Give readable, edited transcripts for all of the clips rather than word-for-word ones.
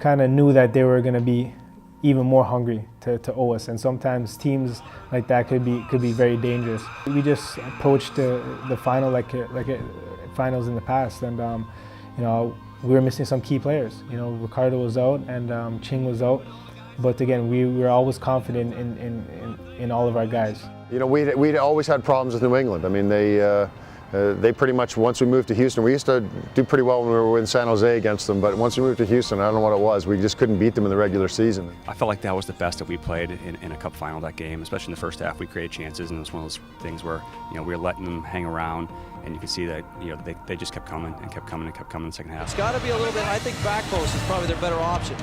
kind of knew that they were going to be even more hungry to owe us, and sometimes teams like that could be very dangerous. We just approached the final like finals in the past, and you know, we were missing some key players. You know, Ricardo was out and Ching was out, but again, we were always confident in all of our guys. You know, we'd always had problems with New England. I mean, they pretty much, once we moved to Houston, we used to do pretty well when we were in San Jose against them, but once we moved to Houston, I don't know what it was, we just couldn't beat them in the regular season. I felt like that was the best that we played in a cup final that game, especially in the first half. We created chances, and it was one of those things where, you know, we were letting them hang around, and you could see that, you know, they just kept coming and kept coming and kept coming in the second half. It's got to be a little bit, I think back post is probably their better option.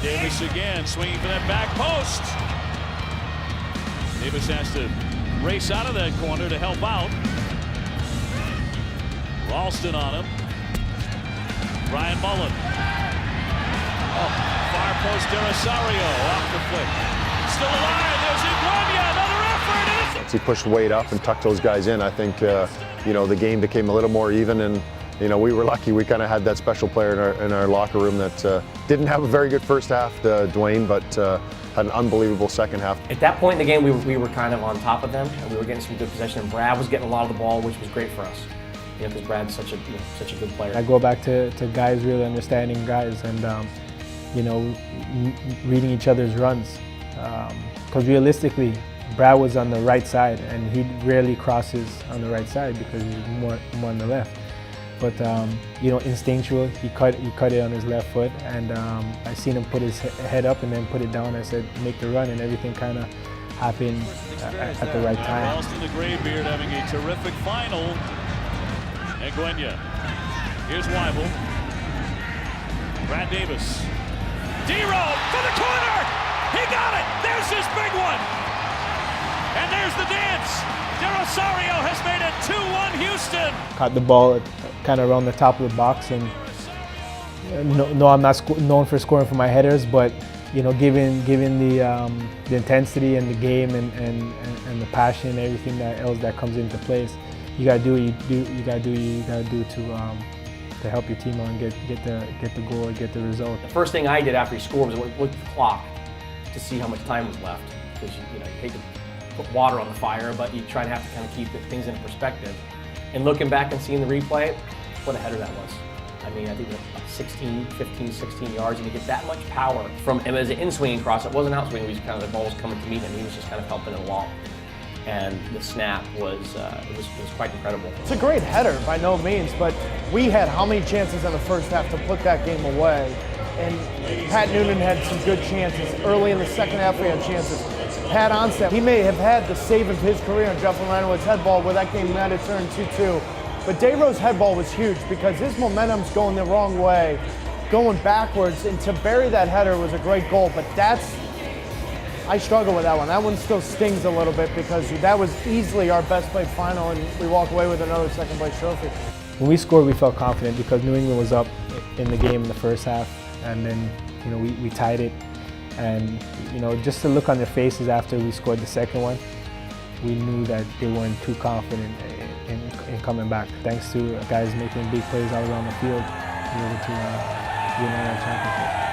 Davis again, swinging for that back post. Davis has to race out of that corner to help out. Ralston on him. Ryan Mullen. Oh, far post De Rosario off the flick. Still alive. There's Iguana. Another effort. Once he pushed Wade up and tucked those guys in, I think you know, the game became a little more even, and you know, we were lucky. We kind of had that special player in our locker room that didn't have a very good first half, Dwayne, but had an unbelievable second half. At that point in the game, we were kind of on top of them, and we were getting some good possession. And Brad was getting a lot of the ball, which was great for us. You know, because Brad's such a good player. I go back to guys really understanding guys and you know, reading each other's runs. Because realistically, Brad was on the right side, and he rarely crosses on the right side because he's more on the left. But you know, instinctual, he cut it on his left foot, and I seen him put his head up and then put it down. I said, make the run, and everything kind of happened at the right time. Ralston, the Graybeard, having a terrific final. Iguana. Here's Weibel. Brad Davis. D-Row for the corner! He got it! There's his big one! And there's the dance! De Rosario has made it 2-1 Houston! Caught the ball kind of around the top of the box, and no, I'm not known for scoring from my headers, but you know, given the intensity and the game and the passion and everything else that comes into place, you gotta do what you gotta do to help your team out and get the goal or get the result. The first thing I did after he scored was look at the clock to see how much time was left, because you hate to put water on the fire, but you try to have to kind of keep things in perspective. And looking back and seeing the replay, what a header that was. I mean, I think it was 15, 16 yards, and you get that much power from him as an in-swinging cross. It wasn't out swinging, kind of the ball was coming to meet him. He was just kind of helping it along. And the snap was quite incredible. It's a great header by no means, but we had how many chances in the first half to put that game away? And Pat Noonan had some good chances. Early in the second half, we had chances. Pat Onstad, he may have had the save of his career on Jeff Lano's head ball where that game might have turned 2-2. But Dayro's head ball was huge because his momentum's going the wrong way, going backwards, and to bury that header was a great goal, but I struggle with that one. That one still stings a little bit because that was easily our best played final, and we walk away with another second place trophy. When we scored, we felt confident because New England was up in the game in the first half, and then you know, we tied it. And you know, just the look on their faces after we scored the second one, we knew that they weren't too confident in coming back. Thanks to guys making big plays all around the field, we were able to win our championship.